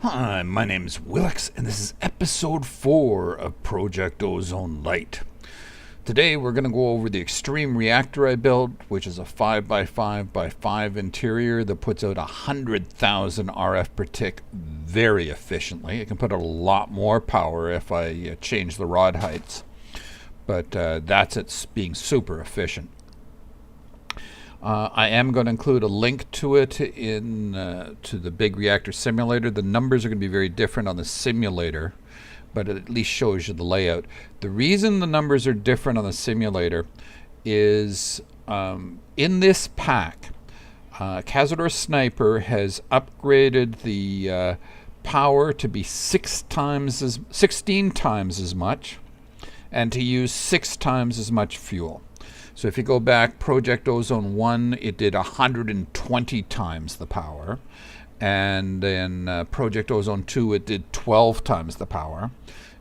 Hi, my name's Wilx, and this is episode 4 of Project Ozone Lite. Today we're going to go over the extreme reactor I built, which is a 5x5x5 interior that puts out 100,000 RF per tick very efficiently. It can put out a lot more power if I change the rod heights, but that's it being super efficient. I am going to include a link to it in to the big reactor simulator. The numbers are going to be very different on the simulator, but it at least shows you the layout. The reason the numbers are different on the simulator is in this pack, Cazador Sniper has upgraded the power to be 16 times as much, and to use 6 times as much fuel. So if you go back, Project Ozone 1, it did 120 times the power. And in Project Ozone 2, it did 12 times the power.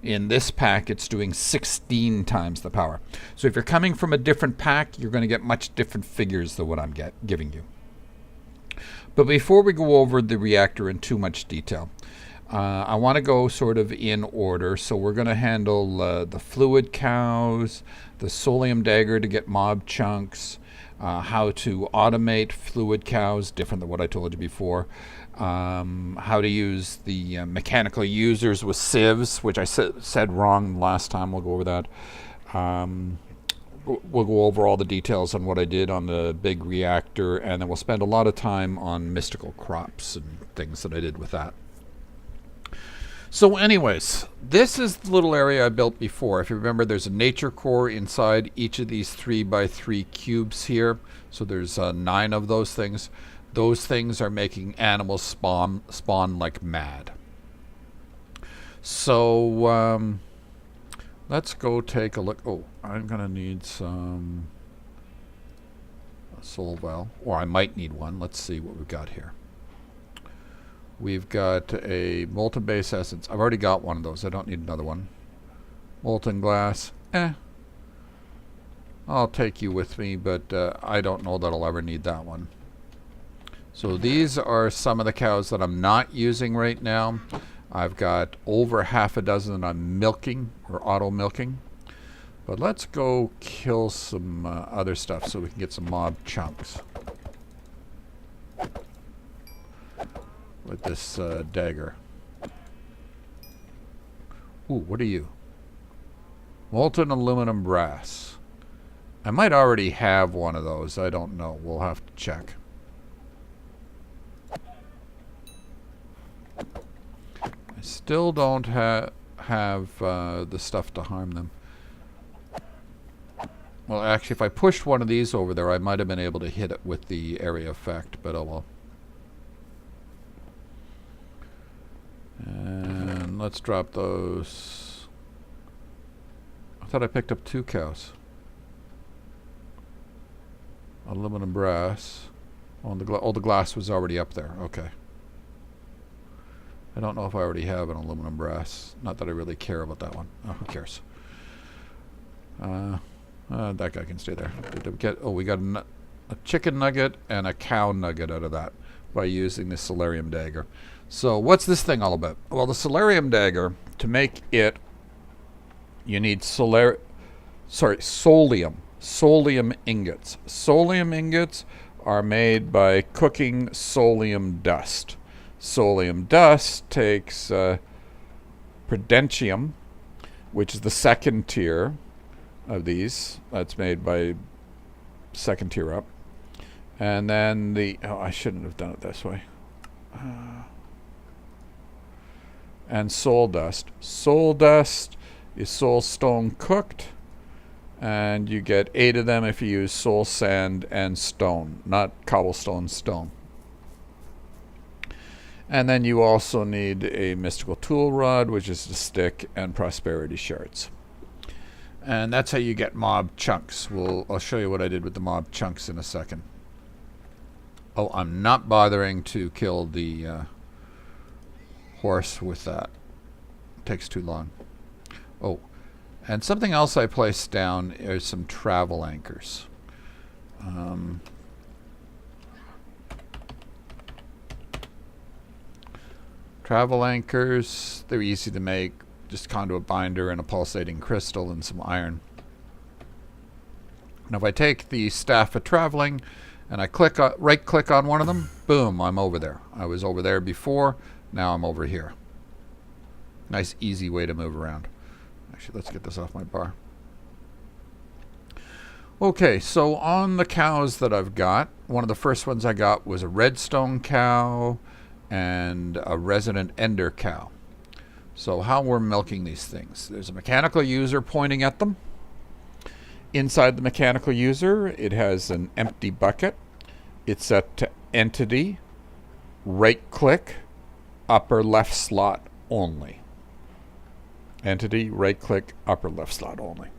In this pack, it's doing 16 times the power. So if you're coming from a different pack, you're going to get much different figures than what I'm giving you. But before we go over the reactor in too much detail, I want to go sort of in order. So we're going to handle the fluid cows, the Soulium dagger to get mob chunks, how to automate fluid cows, different than what I told you before, how to use the mechanical users with sieves, which I said wrong last time. We'll go over that. We'll go over all the details on what I did on the big reactor, and then we'll spend a lot of time on mystical crops and things that I did with that. So anyways, this is the little area I built before. If you remember, there's a nature core inside each of these 3x3 cubes here. So there's 9 of those things. Those things are making animals spawn like mad. So let's go take a look. Oh, I'm going to need some soul well, or I might need one. Let's see what we've got here. We've got a molten base essence. I've already got one of those. I don't need another one. Molten glass. I'll take you with me, but I don't know that I'll ever need that one. So these are some of the cows that I'm not using right now. I've got over half a dozen that I'm milking, or auto milking. But let's go kill some other stuff so we can get some mob chunks with this dagger. Ooh, what are you? Molten aluminum brass. I might already have one of those. I don't know. We'll have to check. I still don't have the stuff to harm them. Well, actually, if I pushed one of these over there, I might have been able to hit it with the area effect, but oh well. And let's drop those. I thought I picked up 2 cows. Aluminum brass. Oh, the glass was already up there. Okay. I don't know if I already have an aluminum brass. Not that I really care about that one. Oh, who cares? That guy can stay there. We got a chicken nugget and a cow nugget out of that by using the Soulium dagger. So what's this thing all about? Well, the Soulium dagger, to make it, you need Soulium ingots. Soulium ingots are made by cooking Soulium dust. Soulium dust takes Prudentium, which is the second tier of these. That's made by second tier up. And then I shouldn't have done it this way. And soul dust. Soul dust is soul stone cooked, and you get 8 of them if you use soul sand and stone, not cobblestone stone. And then you also need a mystical tool rod, which is the stick, and prosperity shards. And that's how you get mob chunks. I'll show you what I did with the mob chunks in a second. Oh, I'm not bothering to kill the horse with that. It takes too long. Oh, and something else I placed down is some travel anchors. Travel anchors, they're easy to make. Just conduit binder and a pulsating crystal and some iron. Now if I take the staff of traveling and I right click on one of them, boom, I'm over there. I was over there before, now I'm over here. Nice easy way to move around. Actually, let's get this off my bar. Okay, so on the cows that I've got, one of the first ones I got was a redstone cow and a resident ender cow. So how we're milking these things. There's a mechanical user pointing at them. Inside the mechanical user, it has an empty bucket. It's set to entity, right click, upper left slot only. Entity, right click, upper left slot only.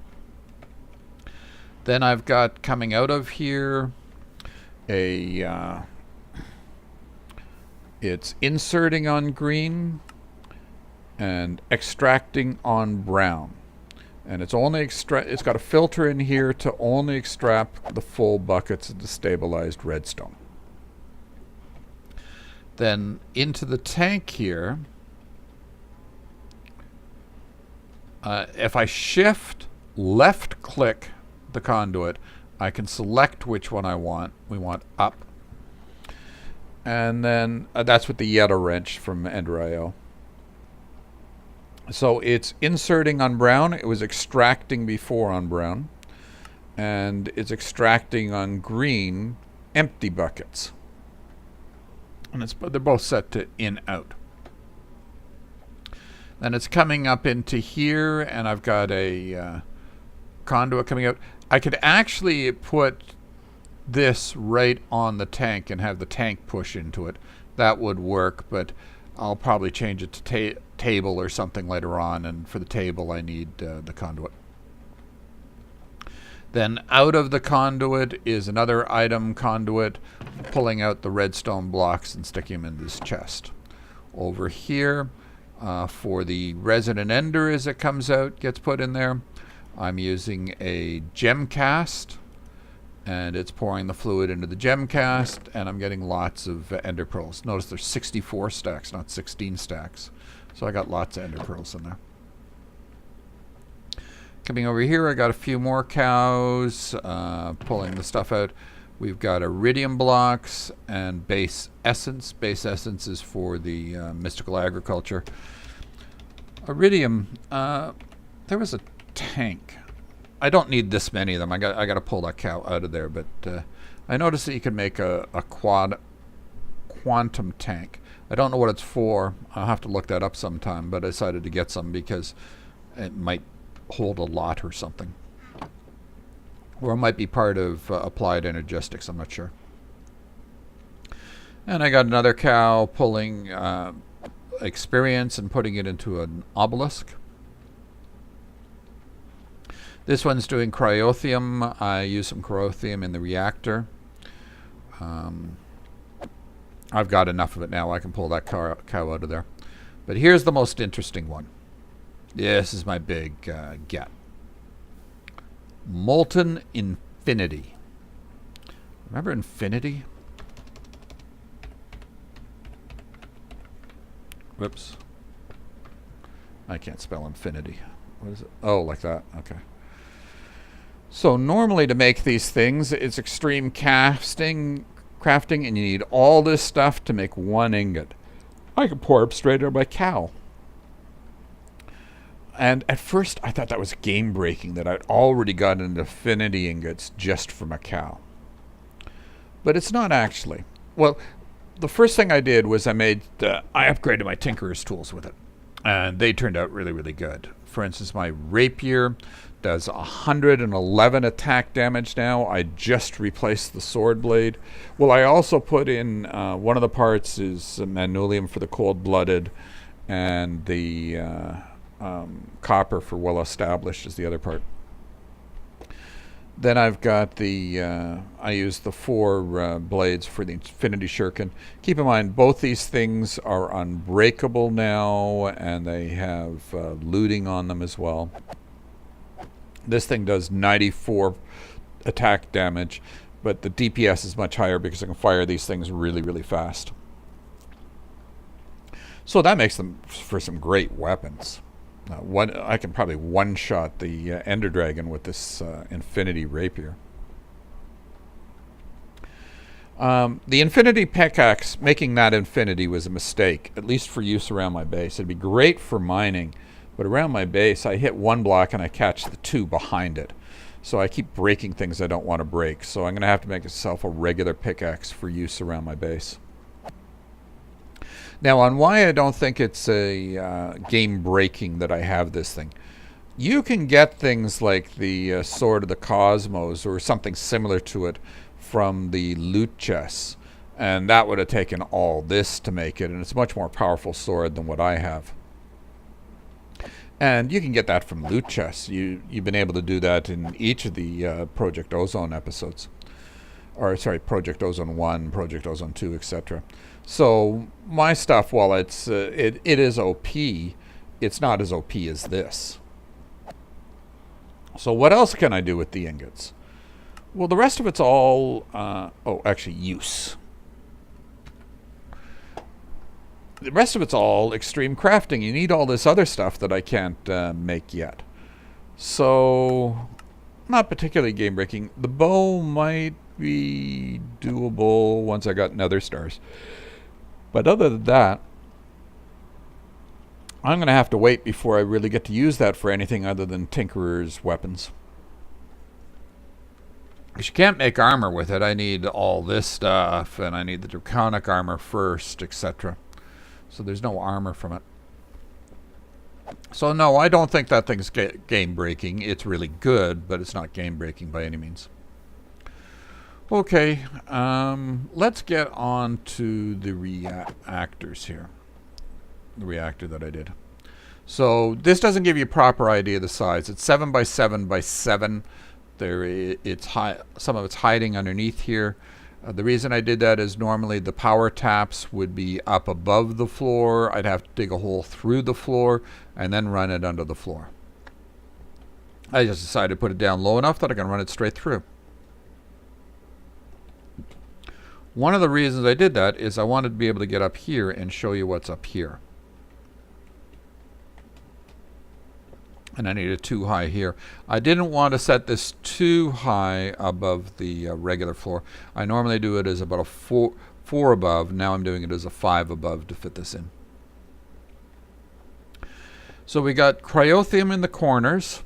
Then I've got coming out of here it's inserting on green and extracting on brown. And it's got a filter in here to only extract the full buckets of the stabilized redstone. Then into the tank here, if I shift left click the conduit, I can select which one I want. We want up. And then that's with the Yetta wrench from Ender.io. So it's inserting on brown. It was extracting before on brown. And it's extracting on green empty buckets. And they're both set to in out. Then it's coming up into here, and I've got a conduit coming out. I could actually put this right on the tank and have the tank push into it. That would work, but I'll probably change it to table or something later on, and for the table I need the conduit. Then out of the conduit is another item conduit, pulling out the redstone blocks and sticking them in this chest. Over here, for the resident ender as it comes out, gets put in there, I'm using a gem cast, and it's pouring the fluid into the gem cast, and I'm getting lots of ender pearls. Notice there's 64 stacks, not 16 stacks. So I got lots of ender pearls in there. Coming over here, I got a few more cows, pulling the stuff out. We've got iridium blocks and base essence. Base essence is for the mystical agriculture. Iridium, there was a tank. I don't need this many of them. I got to pull that cow out of there, but I noticed that you can make a quantum tank. I don't know what it's for. I'll have to look that up sometime, but I decided to get some because it might hold a lot or something. Or it might be part of applied energistics, I'm not sure. And I got another cow pulling experience and putting it into an obelisk. This one's doing cryothium. I use some cryothium in the reactor. I've got enough of it now. I can pull that cow out of there. But here's the most interesting one. This is my big get. Molten Infinity. Remember Infinity? Whoops. I can't spell infinity. What is it? Oh, like that. Okay. So normally to make these things, it's extreme crafting, and you need all this stuff to make one ingot. I could pour up straight out of my cow. And at first, I thought that was game-breaking, that I'd already got into infinity ingots just from a cow. But it's not actually. Well, the first thing I did was I upgraded my tinkerer's tools with it. And they turned out really, really good. For instance, my rapier does 111 attack damage now. I just replaced the sword blade. Well, I also put in, one of the parts is manulium for the cold-blooded, and the copper for well-established is the other part. Then I've got I use the 4 blades for the Infinity Shuriken. Keep in mind, both these things are unbreakable now, and they have looting on them as well. This thing does 94 attack damage, but the DPS is much higher because I can fire these things really, really fast. So that makes them for some great weapons. I can probably one-shot the Ender Dragon with this Infinity Rapier. The Infinity Pickaxe, making that Infinity was a mistake, at least for use around my base. It'd be great for mining, but around my base, I hit one block and I catch the two behind it. So I keep breaking things I don't want to break. So I'm going to have to make myself a regular pickaxe for use around my base. Now, on why I don't think it's a game breaking that I have this thing. You can get things like the Sword of the Cosmos or something similar to it from the loot chests. And that would have taken all this to make it. And it's a much more powerful sword than what I have. And you can get that from loot chests. You've been able to do that in each of the Project Ozone episodes. Or, sorry, Project Ozone 1, Project Ozone 2, etc. So, my stuff, while it is OP, it's not as OP as this. So, what else can I do with the ingots? Well, the rest of it's all, use. The rest of it's all extreme crafting. You need all this other stuff that I can't make yet. So, not particularly game-breaking. The bow might be doable once I got nether stars. But other than that, I'm going to have to wait before I really get to use that for anything other than Tinkerer's weapons. Because you can't make armor with it. I need all this stuff, and I need the draconic armor first, etc. So there's no armor from it. So no, I don't think that thing's game-breaking. It's really good, but it's not game-breaking by any means. Okay, let's get on to the reactors here. The reactor that I did. So this doesn't give you a proper idea of the size. It's 7 by 7 by 7. It's high. Some of it's hiding underneath here. The reason I did that is normally the power taps would be up above the floor. I'd have to dig a hole through the floor and then run it under the floor. I just decided to put it down low enough that I can run it straight through. One of the reasons I did that is I wanted to be able to get up here and show you what's up here. And I needed too high here. I didn't want to set this too high above the regular floor. I normally do it as about a 4 above. Now I'm doing it as a 5 above to fit this in. So we got cryothium in the corners.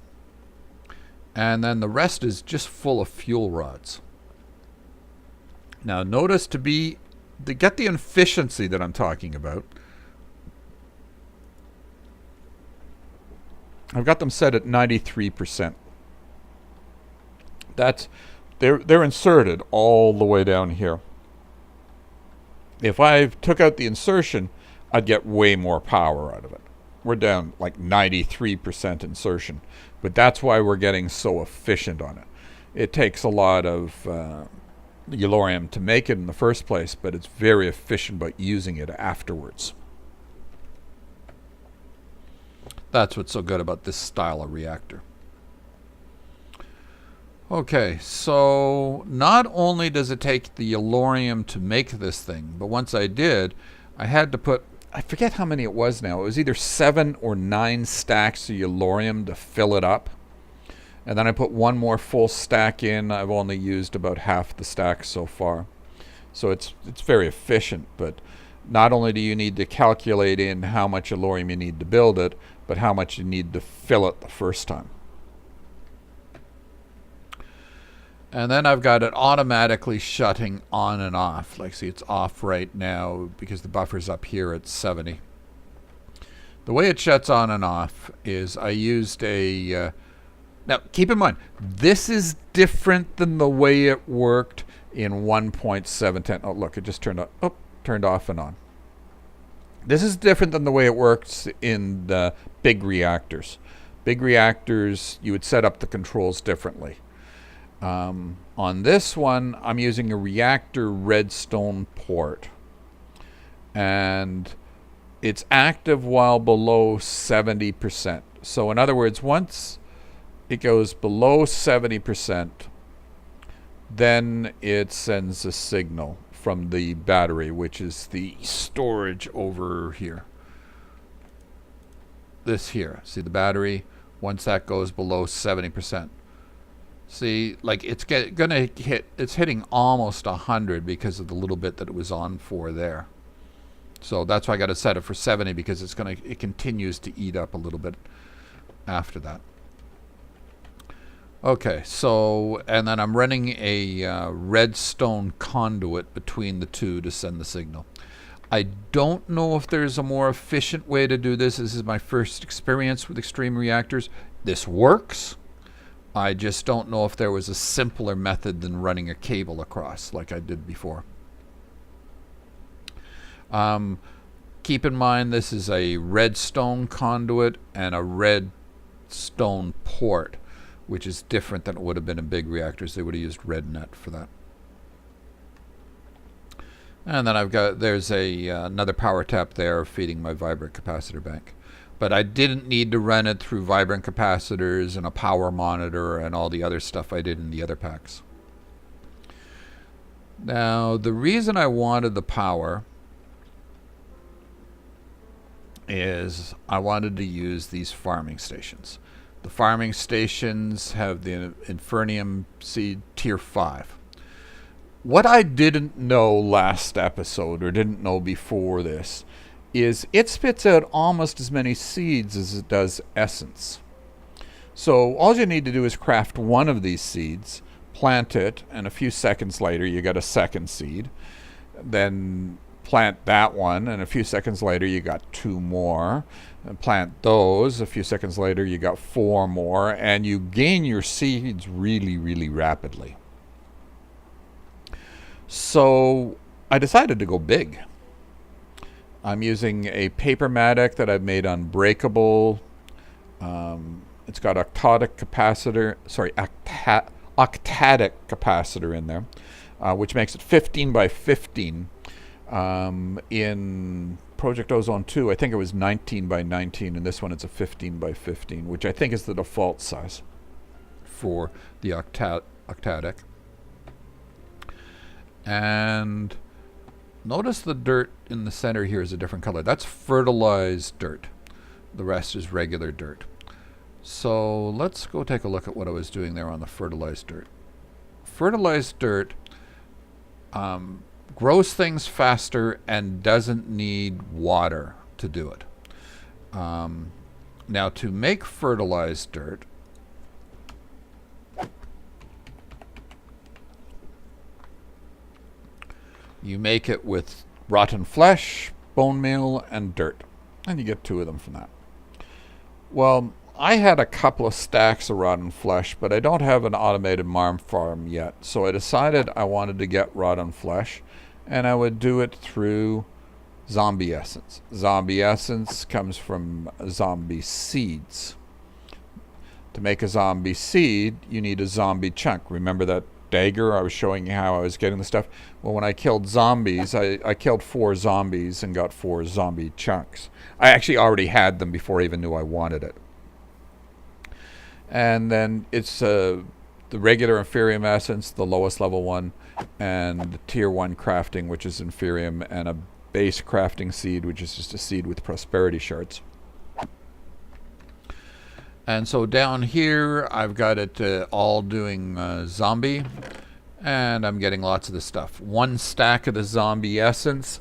And then the rest is just full of fuel rods. Now notice to get the efficiency that I'm talking about, I've got them set at 93%. They're inserted all the way down here. If I took out the insertion, I'd get way more power out of it. We're down like 93% insertion, but that's why we're getting so efficient on it. It takes a lot of Yellorium to make it in the first place, but it's very efficient about using it afterwards. That's what's so good about this style of reactor. Okay, so not only does it take the Yellorium to make this thing, but once I did, I had to put, I forget how many it was now. It was either 7 or 9 stacks of Yellorium to fill it up. And then I put one more full stack in. I've only used about half the stack so far. So it's very efficient, but not only do you need to calculate in how much Yellorium you need to build it, but how much you need to fill it the first time. And then I've got it automatically shutting on and off. Like, see, it's off right now because the buffer's up here at 70. The way it shuts on and off is I used a... now, keep in mind, this is different than the way it worked in 1.710. Oh, look, it just turned off and on. This is different than the way it works in the big reactors. Big reactors, you would set up the controls differently. On this one, I'm using a reactor redstone port. And it's active while below 70%. So in other words, once it goes below 70%, then it sends a signal from the battery, which is the storage over here. this here. See the battery? Once that goes below 70%. See, like it's gonna hit, it's hitting almost 100 because of the little bit that it was on for there. So that's why I got to set it for 70, because it continues to eat up a little bit after that. Okay, so, and then I'm running a redstone conduit between the two to send the signal. I don't know if there's a more efficient way to do this. This is my first experience with extreme reactors. This works. I just don't know if there was a simpler method than running a cable across like I did before. Keep in mind this is a redstone conduit and a redstone port, which is different than it would have been in big reactors. They would have used red net for that. And then there's another power tap there feeding my vibrant capacitor bank. But I didn't need to run it through vibrant capacitors and a power monitor and all the other stuff I did in the other packs. Now, the reason I wanted the power is I wanted to use these farming stations. The farming stations have the Infernium seed tier 5. What I didn't know last episode, or didn't know before this, is it spits out almost as many seeds as it does essence. So all you need to do is craft one of these seeds, plant it, and a few seconds later you got a second seed. Then plant that one, and a few seconds later you got 2 more. And plant those, a few seconds later you got 4 more, and you gain your seeds really, really rapidly. So I decided to go big. I'm using a paper Mattocks that I've made Unbreakable. It's got octadic capacitor in there, which makes it 15 by 15. In Project Ozone 2, I think it was 19 by 19, and this one it's a 15 by 15, which I think is the default size for the octadic. And notice the dirt in the center here is a different color. That's fertilized dirt. The rest is regular dirt. So let's go take a look at what I was doing there on the fertilized dirt. Fertilized dirt grows things faster and doesn't need water to do it. Now, to make fertilized dirt, you make it with rotten flesh, bone meal, and dirt. And you get 2 of them from that. Well, I had a couple of stacks of rotten flesh, but I don't have an automated marm farm yet. So I decided I wanted to get rotten flesh, and I would do it through zombie essence. Zombie essence comes from zombie seeds. To make a zombie seed, you need a zombie chunk. Remember that dagger? I was showing you how I was getting the stuff. Well, when I killed zombies, I killed 4 zombies and got 4 zombie chunks. I actually already had them before I even knew I wanted it. And then it's the regular Inferium essence, the lowest level one, and the tier 1 crafting, which is Inferium, and a base crafting seed, which is just a seed with prosperity shards. And so down here, I've got it all doing zombie, and I'm getting lots of this stuff. 1 stack of the zombie essence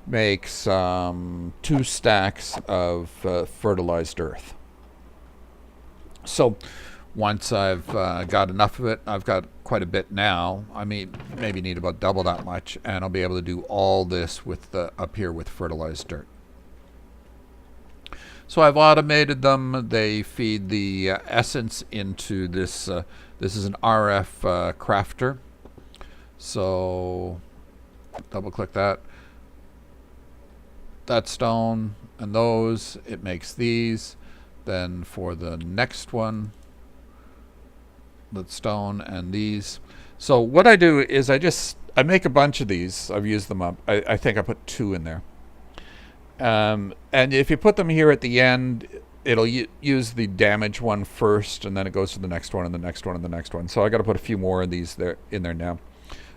makes 2 stacks of fertilized earth. So once I've got enough of it, I've got quite a bit now. I mean, maybe need about double that much, and I'll be able to do all this with up here with fertilized dirt. So I've automated them. They feed the essence into this. This is an RF crafter. So double click that. That stone and those. It makes these. Then for the next one, that stone and these. So what I do is I make a bunch of these. I've used them up. I think I put 2 in there. And if you put them here at the end, it'll use the damage one first, and then it goes to the next one and the next one and the next one. So I got to put a few more of these in there now.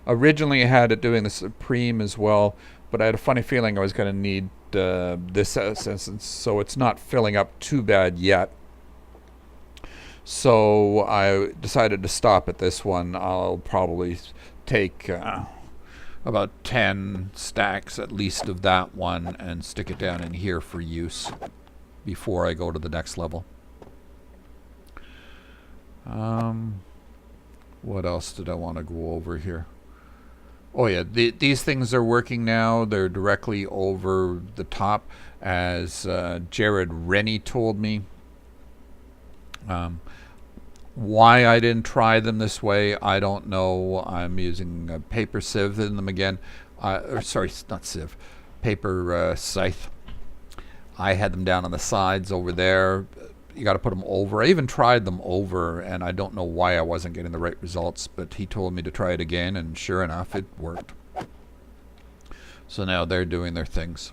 Originally I had it doing the Supreme as well, but I had a funny feeling I was going to need this essence, so it's not filling up too bad yet. So I decided to stop at this one. I'll probably take about 10 stacks at least of that one and stick it down in here for use before I go to the next level. What else did I want to go over here? Oh yeah, these things are working now. They're directly over the top, as Jared Rennie told me. Why I didn't try them this way, I don't know. I'm using a paper sieve in them again. Or sorry, not sieve, paper scythe. I had them down on the sides over there. You got to put them over. I even tried them over, and I don't know why I wasn't getting the right results, but he told me to try it again, and sure enough, it worked. So now they're doing their things.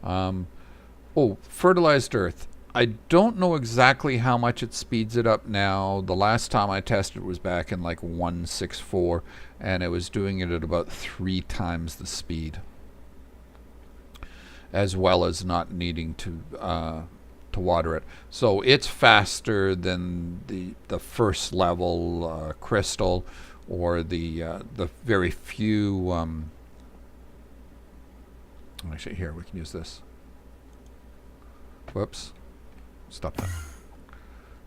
Oh, fertilized earth. I don't know exactly how much it speeds it up now. The last time I tested was back in like 1.64, and it was doing it at about 3 times the speed, as well as not needing to water it. So it's faster than the first level crystal, or the very few. Actually, here we can use this. Whoops. Stop that.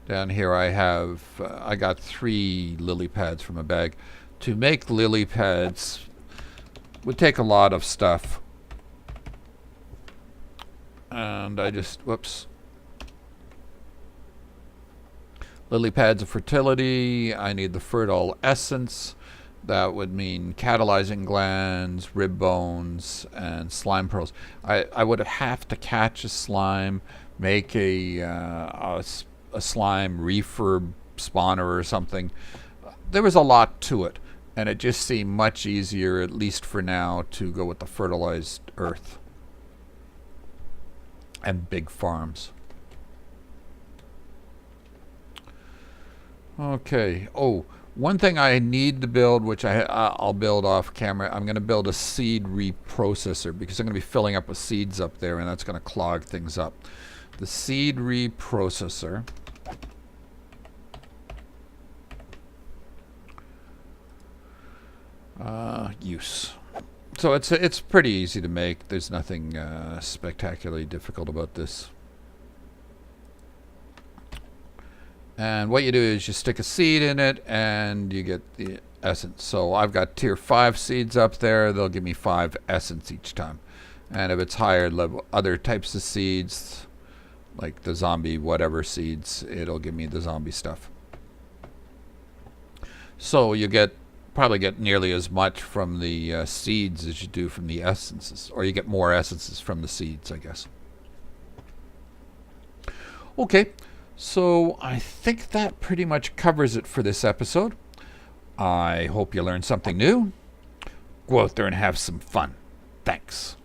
Down here I have, I got 3 lily pads from a bag. To make lily pads would take a lot of stuff. And I just, whoops. Lily pads of fertility. I need the fertile essence. That would mean catalyzing glands, rib bones, and slime pearls. I would have to catch a slime, make a slime refurb spawner or something. There was a lot to it, and it just seemed much easier, at least for now, to go with the fertilized earth and big farms. Okay. Oh, one thing I need to build, which I'll build off camera, I'm going to build a seed reprocessor, because I'm going to be filling up with seeds up there, and that's going to clog things up. The seed reprocessor. Use. So it's pretty easy to make. There's nothing spectacularly difficult about this. And what you do is you stick a seed in it and you get the essence. So I've got tier 5 seeds up there. They'll give me 5 essence each time. And if it's higher level, other types of seeds, like the zombie whatever seeds, it'll give me the zombie stuff. So you probably get nearly as much from the seeds as you do from the essences. Or you get more essences from the seeds, I guess. Okay. So I think that pretty much covers it for this episode. I hope you learned something new. Go out there and have some fun. Thanks.